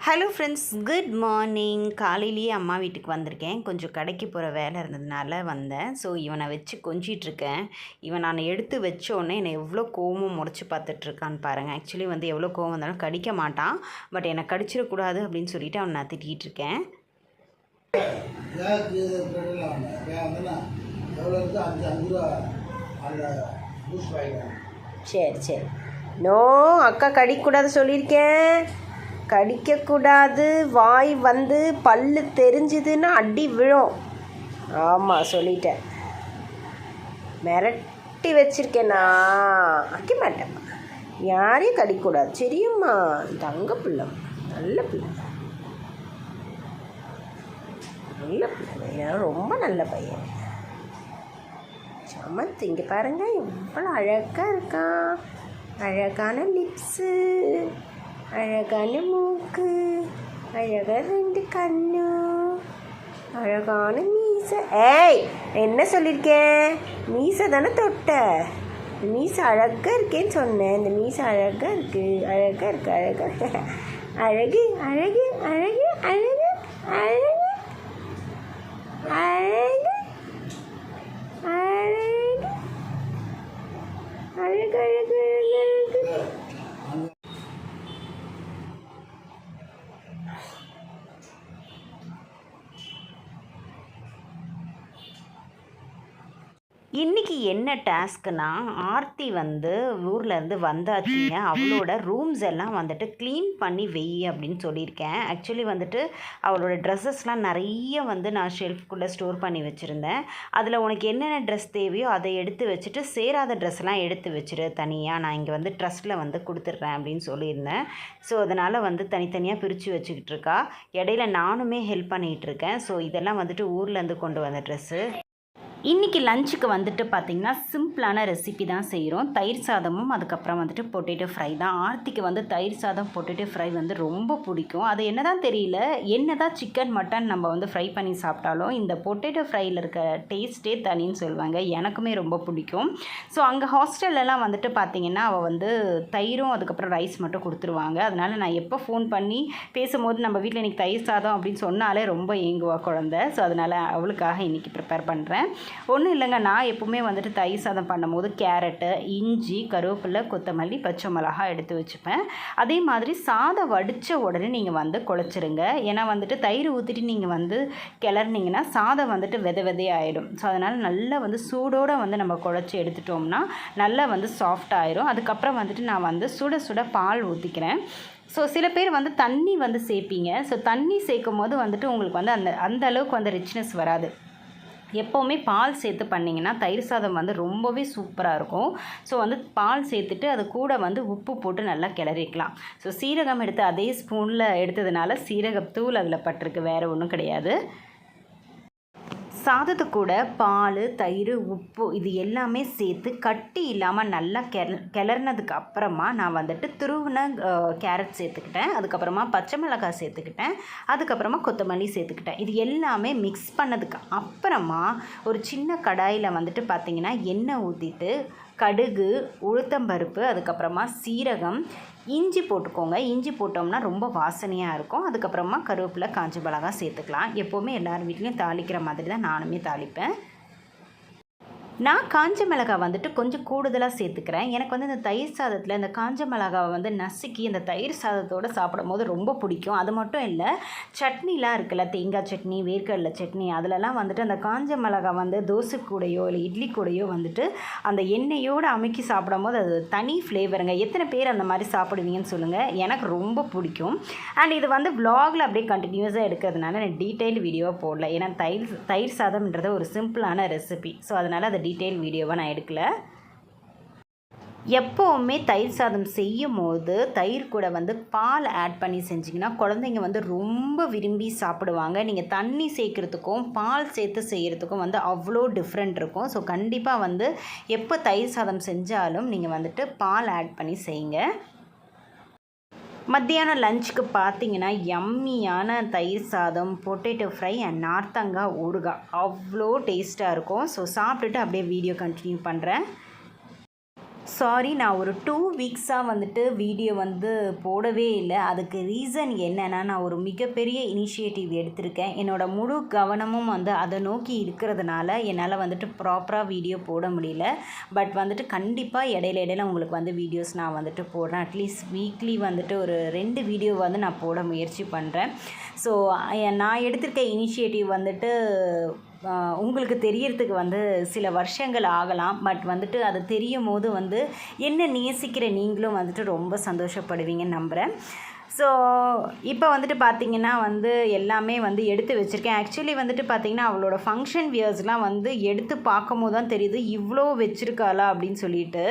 Hello friends, good morning. காலையிலேயே அம்மா வீட்டுக்கு வந்திருக்கேன். கொஞ்சம் கடைக்கு போகிற வேலை இருந்ததுனால வந்தேன். ஸோ இவனை வச்சு கொஞ்சிகிட்ருக்கேன். இவன் நான் எடுத்து வச்சோடனே என்னை எவ்வளோ கோவம் முறைச்சி பார்த்துட்ருக்கான்னு பாருங்கள். ஆக்சுவலி எவ்வளோ கோவம் வந்தாலும் கடிக்க மாட்டான். பட் என்னை கடிச்சிடக்கூடாது அப்படின்னு சொல்லிட்டு அவனை நான் திட்டிகிட்டு இருக்கேன். சரி சரி, நோ அக்கா கடிக்கக்கூடாது சொல்லியிருக்கேன். கடிக்கக்கூடாது. வாய் பல்லு தெரிஞ்சுதுன்னா அடி விழும். ஆமாம் சொல்லிட்டேன். மிரட்டி வச்சுருக்கேன்னா அடிக்க மாட்டேன். யாரையும் கடிக்கக்கூடாது. சரியும்மா, தங்க பிள்ளை, நல்ல பிள்ளை, நல்ல பிள்ளை, ரொம்ப நல்ல பையன். சமத்து இங்கே பாருங்கள், எவ்வளோ அழகாக இருக்கான். அழகான லிப்ஸு, அழகான மூக்கு, அழகாக 2 கண்ணு, அழகான மீசை. ஏய், என்ன சொல்லியிருக்கேன்? மீசை தானே தொட்ட. மீசை அழகாக இருக்கேன்னு சொன்னேன். இந்த மீசை அழகாக இருக்குது, அழகாக இருக்குது, அழகாக அழகு அழகு அழகு அழகு அழகு அழகு அழகு அழகு அழகு அழகு. இன்றைக்கி என்ன டாஸ்க்குனா, ஆர்த்தி ஊர்லேருந்து வந்தாச்சுங்க. அவளோட ரூம்ஸ் எல்லாம் க்ளீன் பண்ணி வெய் அப்படின்னு சொல்லியிருக்கேன். ஆக்சுவலி அவளோட ட்ரெஸ்ஸஸ்லாம் நிறைய நான் ஷெல்ஃப்குள்ளே ஸ்டோர் பண்ணி வச்சுருந்தேன். அதில் உனக்கு என்னென்ன ட்ரெஸ் தேவையோ அதை எடுத்து வச்சுட்டு சேராத ட்ரெஸ்லாம் எடுத்து வச்சுரு தனியாக. நான் இங்கே ட்ரெஸ்ஸில் கொடுத்துட்றேன் அப்படின்னு சொல்லியிருந்தேன். ஸோ அதனால் தனித்தனியாக பிரித்து வச்சுக்கிட்டு இருக்கா. இடையில நானுமே ஹெல்ப் பண்ணிகிட்ருக்கேன். ஸோ இதெல்லாம் ஊர்லேருந்து கொண்டு வந்த ட்ரெஸ்ஸு. இன்றைக்கி லஞ்சுக்கு பார்த்திங்கன்னா சிம்பிளான ரெசிபி தான் செய்கிறோம். தயிர் சாதமும் அதுக்கப்புறம் பொட்டேட்டோ ஃப்ரை தான். ஆர்த்திக்கு தயிர் சாதம் பொட்டேட்டோ ஃப்ரை ரொம்ப பிடிக்கும். அது என்ன தான் தெரியல, என்ன தான் சிக்கன் மட்டன் நம்ம ஃப்ரை பண்ணி சாப்பிட்டாலும் இந்த பொட்டேட்டோ ஃப்ரையில் இருக்க டேஸ்ட்டே தனின்னு சொல்லுவாங்க. எனக்குமே ரொம்ப பிடிக்கும். ஸோ அங்கே ஹாஸ்டல்லலாம் பார்த்திங்கன்னா அவள் தயிரும் அதுக்கப்புறம் ரைஸ் மட்டும் கொடுத்துருவாங்க. அதனால் நான் எப்போ ஃபோன் பண்ணி பேசும்போது நம்ம வீட்டில் இன்றைக்கி தயிர் சாதம் அப்படின்னு சொன்னாலே ரொம்ப ஏங்குவா குழந்தை. ஸோ அதனால் அவளுக்காக இன்றைக்கி ப்ரிப்பேர் பண்ணுறேன். ஒன்றும் இல்லைங்க, நான் எப்போவுமே தயிர் சாதம் பண்ணும்போது கேரட்டு, இஞ்சி, கருவேப்பிலை, கொத்தமல்லி, பச்சை மிளகா எடுத்து வச்சுப்பேன். அதே மாதிரி சாதம் வடித்த உடனே நீங்கள் குழச்சிருங்க. ஏன்னா தயிர் ஊற்றிட்டு நீங்கள் கிளறினீங்கன்னா சாதம் விதை விதையாயிடும். ஸோ அதனால் நல்லா சூடோடு நம்ம குழச்சி எடுத்துட்டோம்னா நல்லா சாஃப்ட் ஆயிரும். அதுக்கப்புறம் நான் சுட சுட பால் ஊற்றிக்கிறேன். ஸோ சில பேர் தண்ணி சேர்ப்பீங்க. ஸோ தண்ணி சேர்க்கும் போது உங்களுக்கு அந்த அளவுக்கு ரிச்னஸ் வராது. எப்போவுமே பால் சேர்த்து பண்ணிங்கன்னா தயிர் சாதம் ரொம்பவே சூப்பராக இருக்கும். ஸோ பால் சேர்த்துட்டு அது கூட உப்பு போட்டு நல்லா கிளறிக்கலாம். ஸோ சீரகம் எடுத்து அதே ஸ்பூனில் எடுத்ததுனால சீரகத்தூள் அதில் பட்டிருக்கு, வேறு ஒன்றும் கிடையாது. சாதத்து கூட பால், தயிர், உப்பு இது எல்லாமே சேர்த்து கட்டி இல்லாமல் நல்லா கிளறினதுக்கு அப்புறமா நான் துருவின கேரட் சேர்த்துக்கிட்டேன். அதுக்கப்புறமா பச்சை மிளகாய் சேர்த்துக்கிட்டேன். அதுக்கப்புறமா கொத்தமல்லி சேர்த்துக்கிட்டேன். இது எல்லாமே மிக்ஸ் பண்ணதுக்கு அப்புறமா ஒரு சின்ன கடாயில் பார்த்திங்கன்னா எண்ணெய் ஊற்றிட்டு கடுகு, உளுத்தம்பருப்பு, அதுக்கப்புறமா சீரகம், இஞ்சி போட்டுக்கோங்க. இஞ்சி போட்டோம்னா ரொம்ப வாசனையாக இருக்கும். அதுக்கப்புறமா கருவேப்பிலை, காஞ்ச மிளகாய் சேர்த்துக்கலாம். எப்போவுமே எல்லார் வீட்லேயும் தாளிக்கிற மாதிரி தான் நானுமே தாளிப்பேன். நான் காஞ்ச மிளகாய் கொஞ்சம் கூடுதலாக சேர்த்துக்கிறேன். எனக்கு இந்த தயிர் சாதத்தில் இந்த காஞ்ச மிளகாவை நசுக்கி இந்த தயிர் சாதத்தோடு சாப்பிடும் போது ரொம்ப பிடிக்கும். அது மட்டும் இல்லை, சட்னிலாம் இருக்குல்ல, தேங்காய் சட்னி, வேர்க்கடலை சட்னி, அதிலலாம் அந்த காஞ்ச மிளகாய் தோசை கூடையோ இல்லை இட்லி கூடையோ அந்த எண்ணெயோடு அமுக்கி சாப்பிடும் போது அது தனி ஃப்ளேவருங்க. எத்தனை பேர் அந்த மாதிரி சாப்பிடுவீங்கன்னு சொல்லுங்கள். எனக்கு ரொம்ப பிடிக்கும். அண்ட் இது விலாகில் அப்படியே கண்டினியூஸாக எடுக்கிறதுனால நான் டீட்டெயில் வீடியோவாக போடல. ஏன்னா தயிர் சாதம்ன்றது ஒரு சிம்பிளான ரெசிபி. ஸோ அதனால் அதை டீட்டெயில் வீடியோவை நான் எடுக்கல. எப்போவுமே தயிர் சாதம் செய்யும் போது தயிர் கூட பால் ஆட் பண்ணி செஞ்சிங்கன்னா குழந்தைங்க ரொம்ப விரும்பி சாப்பிடுவாங்க. நீங்கள் தண்ணி சேர்க்குறதுக்கும் பால் சேர்த்து செய்கிறதுக்கும் அவ்வளோ டிஃப்ரெண்ட் இருக்கும். ஸோ கண்டிப்பாக எப்போ தயிர் சாதம் செஞ்சாலும் நீங்கள் பால் ஆட் பண்ணி செய்யுங்க. மத்தியானம் லஞ்சுக்கு பார்த்தீங்கன்னா யம்மியான தயிர் சாதம், பொட்டேட்டோ ஃப்ரை அண்ட் நார்த்தங்காய் ஊறுகாய் அவ்வளோ டேஸ்ட்டாக இருக்கும். ஸோ சாப்பிட்டுட்டு அப்படியே வீடியோ கண்டினியூ பண்ணுறேன். சாரி, நான் ஒரு 2 வீக்ஸாக வந்துட்டு வீடியோ வந்து போடவே இல்லை. அதுக்கு ரீசன் என்னென்னா, நான் ஒரு மிகப்பெரிய இனிஷியேட்டிவ் எடுத்திருக்கேன். என்னோடய முழு கவனமும் வந்து அதை நோக்கி இருக்கிறதுனால என்னால் வந்துட்டு ப்ராப்பராக வீடியோ போட முடியல. பட் வந்துட்டு கண்டிப்பாக இடையில உங்களுக்கு வந்து வீடியோஸ் நான் வந்துட்டு போடுறேன். அட்லீஸ்ட் வீக்லி வந்துட்டு ஒரு 2 வீடியோ வந்து நான் போட முயற்சி பண்ணுறேன். ஸோ நான் எடுத்திருக்க இனிஷியேட்டிவ் வந்துட்டு உங்களுக்கு தெரியறதுக்கு வந்து சில வருஷங்கள் ஆகலாம். பட் வந்துட்டு அது தெரியும் போது வந்து என்ன நேசிக்கிற நீங்களும் வந்துட்டு ரொம்ப சந்தோஷப்படுவீங்கன்னு நம்புகிறேன். ஸோ இப்போ வந்துட்டு பார்த்திங்கன்னா வந்து எல்லாமே வந்து எடுத்து வச்சுருக்கேன். ஆக்சுவலி வந்துட்டு பார்த்திங்கன்னா அவளோட ஃபங்க்ஷன் வியர்ஸ்லாம் வந்து எடுத்து பார்க்கும் போது தான் தெரியுது இவ்வளோ வச்சுருக்காளா அப்படின்னு சொல்லிட்டு.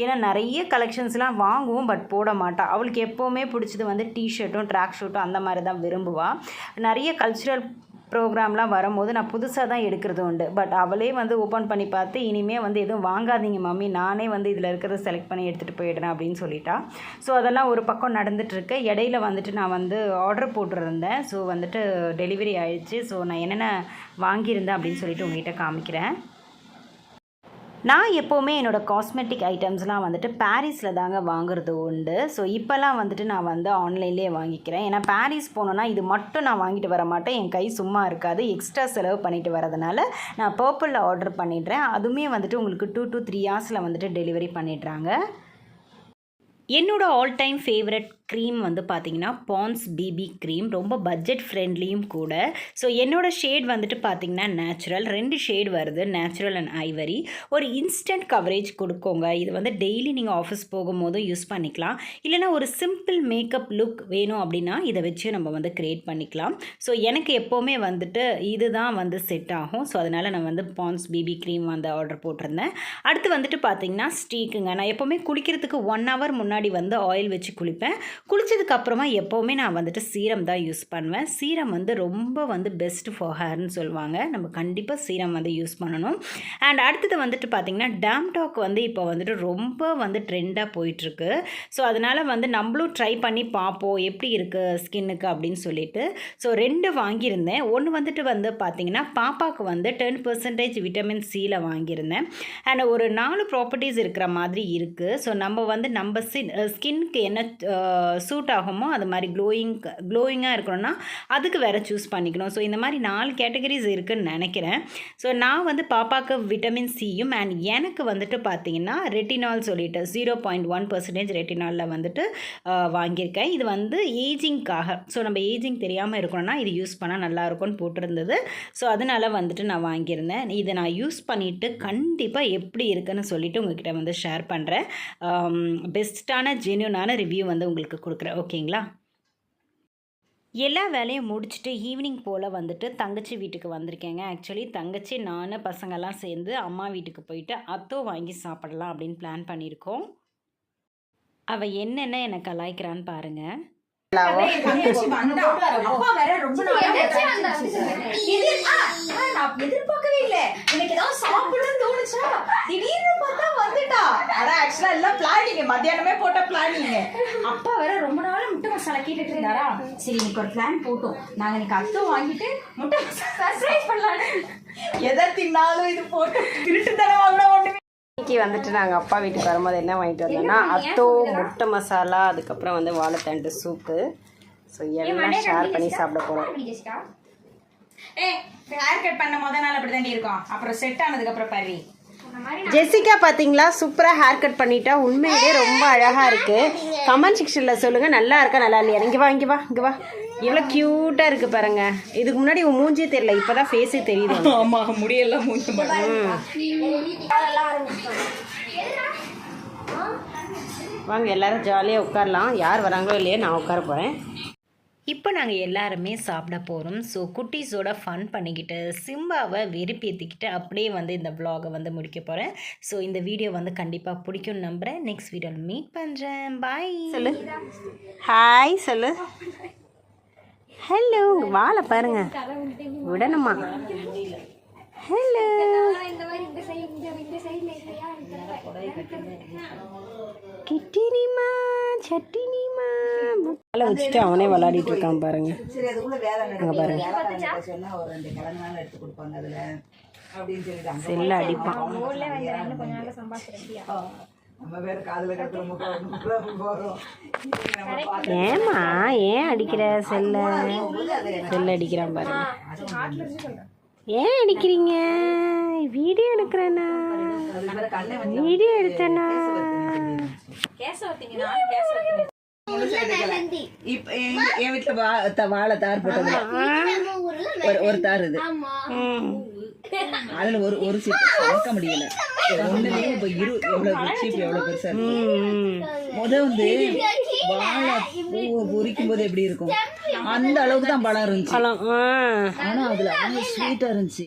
ஏன்னா நிறைய கலெக்ஷன்ஸ்லாம் வாங்குவோம், பட் போட மாட்டாள். அவளுக்கு எப்போவுமே பிடிச்சது வந்து டிஷர்ட்டும் ட்ராக் ஷூட்டும் அந்த மாதிரி தான் விரும்புவாள். நிறைய கல்ச்சுரல் ப்ரோக்ராம்லாம் வரும்போது நான் புதுசாக தான் எடுக்கிறது உண்டு. பட் அவளே வந்து ஓப்பன் பண்ணி பார்த்து இனிமேல் வந்து எதுவும் வாங்காதீங்க மம்மி, நானே வந்து இதில் இருக்கிறத செலக்ட் பண்ணி எடுத்துகிட்டு போயிடுறேன் அப்படின்னு சொல்லிட்டா. ஸோ அதெல்லாம் ஒரு பக்கம் நடந்துகிட்ருக்கு. இடையில வந்துட்டு நான் வந்து ஆர்டர் போட்டிருந்தேன். ஸோ வந்துட்டு டெலிவரி ஆயிடுச்சு. ஸோ நான் என்னென்ன வாங்கியிருந்தேன் அப்படின்னு சொல்லிட்டு உங்கள்கிட்ட காமிக்கிறேன். நான் எப்போவுமே என்னோடய காஸ்மெட்டிக் ஐட்டம்ஸ்லாம் வந்துட்டு பாரிஸில் தாங்க வாங்குறது உண்டு. ஸோ இப்போல்லாம் வந்துட்டு நான் வந்து ஆன்லைன்லேயே வாங்கிக்கிறேன். ஏன்னா பாரிஸ் போனோன்னா இது மட்டும் நான் வாங்கிட்டு வர மாட்டேன், என் கை சும்மா இருக்காது. எக்ஸ்ட்ரா செலவு பண்ணிட்டு வரதுனால நான் பர்பிளில் ஆர்டர் பண்ணிடுறேன். அதுவுமே வந்துட்டு உங்களுக்கு 2 to 3 ஹார்ஸில் வந்துட்டு டெலிவரி பண்ணிடுறாங்க. என்னோடய ஆல் டைம் ஃபேவரட் க்ரீம் வந்து பார்த்திங்கன்னா பான்ஸ் பிபி க்ரீம். ரொம்ப பட்ஜெட் ஃப்ரெண்ட்லியும் கூட. ஸோ என்னோடய ஷேட் வந்துட்டு பார்த்திங்கன்னா நேச்சுரல். 2 ஷேட் வருது, நேச்சுரல் அண்ட் ஐவரி. ஒரு இன்ஸ்டன்ட் கவரேஜ் கொடுக்கோங்க. இது வந்து டெய்லி நீங்கள் ஆஃபீஸ் போகும்போது யூஸ் பண்ணிக்கலாம். இல்லைனா ஒரு சிம்பிள் மேக்கப் லுக் வேணும் அப்படின்னா இதை வச்சு நம்ம வந்து க்ரியேட் பண்ணிக்கலாம். ஸோ எனக்கு எப்போவுமே வந்துட்டு இது தான் வந்து செட் ஆகும். ஸோ அதனால் நான் வந்து பான்ஸ் பிபி க்ரீம் வந்து ஆர்டர் போட்டிருந்தேன். அடுத்து வந்துட்டு பார்த்திங்கன்னா ஸ்டீக்குங்க. நான் எப்போவுமே குளிக்கிறதுக்கு 1 hour முன்னாடி வந்து ஆயில் வச்சு குளிப்பேன். குளித்ததுக்கப்புறமா எப்போவுமே நான் வந்துட்டு சீரம் தான் யூஸ் பண்ணுவேன். சீரம் வந்து ரொம்ப வந்து பெஸ்ட் ஃபார் ஹேர்னு சொல்லுவாங்க. நம்ம கண்டிப்பாக சீரம் வந்து யூஸ் பண்ணணும். அண்ட் அடுத்தது வந்துட்டு பார்த்திங்கன்னா டேம்டாக் வந்து இப்போ வந்துட்டு ரொம்ப வந்து ட்ரெண்டாக போயிட்டுருக்கு. ஸோ அதனால் வந்து நம்மளும் ட்ரை பண்ணி பார்ப்போம் எப்படி இருக்குது ஸ்கின்னுக்கு அப்படின்னு சொல்லிட்டு. ஸோ 2 வாங்கியிருந்தேன். ஒன்று வந்துட்டு வந்து பார்த்திங்கன்னா பாப்பாவுக்கு வந்து 10% விட்டமின் சியில் வாங்கியிருந்தேன். அண்ட் ஒரு 4 ப்ராப்பர்ட்டிஸ் இருக்கிற மாதிரி இருக்குது. ஸோ நம்ம வந்து நம்ம ஸ்கின்னுக்கு என்ன சூட் ஆகுமோ அது மாதிரி க்ளோயிங்காக இருக்கணும்னா அதுக்கு வேறு சூஸ் பண்ணிக்கணும். ஸோ இந்த மாதிரி 4 கேட்டகரிஸ் இருக்குதுன்னு நினைக்கிறேன். ஸோ நான் வந்து பாப்பாவுக்கு விட்டமின் சியும் அண்ட் எனக்கு வந்துட்டு பார்த்திங்கன்னா ரெட்டினால் சொல்லிட்டு 0.1% ரெட்டினாலில் வந்துட்டு வாங்கியிருக்கேன். இது வந்து ஏஜிங்காக. ஸோ நம்ம ஏஜிங் தெரியாமல் இருக்கணும்னா இது யூஸ் பண்ணால் நல்லாயிருக்கும்னு போட்டிருந்தது. ஸோ அதனால் வந்துட்டு நான் வாங்கியிருந்தேன். இதை நான் யூஸ் பண்ணிவிட்டு கண்டிப்பாக எப்படி இருக்குன்னு சொல்லிவிட்டு உங்கள்கிட்ட வந்து ஷேர் பண்ணுறேன். பெஸ்ட்டான ஜென்யூனான ரிவ்யூ வந்து உங்களுக்கு கொடுக்குறேன். ஓகேங்களா? எல்லா வேலையும் முடிச்சுட்டு ஈவினிங் போல் வந்துட்டு தங்கச்சி வீட்டுக்கு வந்திருக்கேங்க. ஆக்சுவலி தங்கச்சி நான் பசங்கள்லாம் சேர்ந்து அம்மா வீட்டுக்கு போயிட்டு அத்தோ வாங்கி சாப்பிடலாம் அப்படின்னு பிளான் பண்ணியிருக்கோம். அவள் என்னென்ன என்னை கலாய்க்கிறான்னு பாருங்கள். எதிர்பார்க்கவே இல்ல. எனக்கு ஏதாவது சாப்பிடணும்னு தோணுச்சா திடீர்னு பார்த்தா வந்துட்டா. ஆக்சுவலா எல்லாம் பிளானிங், மத்தியானமே போட்ட பிளானிங். அப்பா வேற ரொம்ப நாள் முட்டை மசாலா கேட்டுட்டு இருந்தாரா. சரி இன்னைக்கு ஒரு பிளான் போட்டோம். நாங்க இன்னைக்கு அத்தோ வாங்கிட்டு முட்டை மசாலா சர்ப்ரைஸ் பண்ணலான்னு. எதை தின்னாலும் இது போட்டு திருட்டு தானே வாங்கினா ஒண்ணுமே. இன்னைக்கு வந்துட்டு நாங்கள் அப்பா வீட்டுக்கு வரும்போது என்ன வாங்கிட்டு வந்தோம்னா அத்தோ, முட்டை மசாலா, அதுக்கப்புறம் வந்து வாழைத்தண்டு சூப்பு. ஸோ எல்லாம் ஷேர் பண்ணி சாப்பிட போகிறோம். ஹேர் கட் பண்ண முத நாள் அப்படி தாண்டி இருக்கும். அப்புறம் செட் ஆனதுக்கு அப்புறம் பாரு. ஜெசிகா பார்த்தீங்களா சூப்பராக ஹேர் கட் பண்ணிட்டா. உண்மையிலே ரொம்ப அழகாக இருக்குது. கமெண்ட் செக்ஷனில் சொல்லுங்கள் நல்லா இருக்கா நல்லா இல்லையா. இங்கே வா இங்கே வா இங்கே வா. இவ்வளோ க்யூட்டாக இருக்குது பாருங்க. இதுக்கு முன்னாடி உன் மூஞ்சியே தெரியல, இப்போ தான் ஃபேஸே தெரியுது. ஆமாம் முடியெல்லாம் மூஞ்சி வாங்க எல்லாரும் ஜாலியாக உட்காரலாம். யார் வராங்களோ இல்லையோ நான் உட்கார போகிறேன். இப்போ நாங்கள் எல்லாருமே சாப்பிட போகிறோம். ஸோ குட்டீஸோட ஃபன் பண்ணிக்கிட்டு சிம்பாவை வெறுப்பேற்றிக்கிட்டு அப்படியே வந்து இந்த வ்ளாகை வந்து முடிக்க போகிறேன். ஸோ இந்த வீடியோ வந்து கண்டிப்பாக பிடிக்கும்னு நம்புகிறேன். நெக்ஸ்ட் வீடியோவில் மீட் பண்ணுறேன். பாய் சொல்லு. ஹாய் சொல்லு. ஹலோ. வாழை பாருங்க விடணுமா. ஹலோ. கிட்டினிமா சட்டினிமா வாழை வச்சுட்டு அவனே விளையாடிட்டு இருக்கான் பாருங்க. அங்கே பாருங்க செல்ல அடிப்பான். ஏமா ஏன் அடிக்கிற செல்ல அடிக்கிறான் பாருங்க. ஏன் அடிக்கிறீங்க? வீடியோ எடுக்கிறேண்ணா, வீடியோ எடுத்தேண்ணா. இப்ப என் வீட்டுல வாழை தார் போட்டது ஒரு தார் இது. அதுல ஒரு சீட் பார்க்க முடியல. ஒண்ணுலயே இப்ப எவ்வளவு சீப் எவ்வளவு பெருசா இருக்கு. வந்து வாழை பூவை பொரிக்கும் போது எப்படி இருக்கும் அந்த அளவுக்கு தான் பழம் இருந்துச்சு. ஆனா அதுல ஸ்வீட்டா இருந்துச்சு.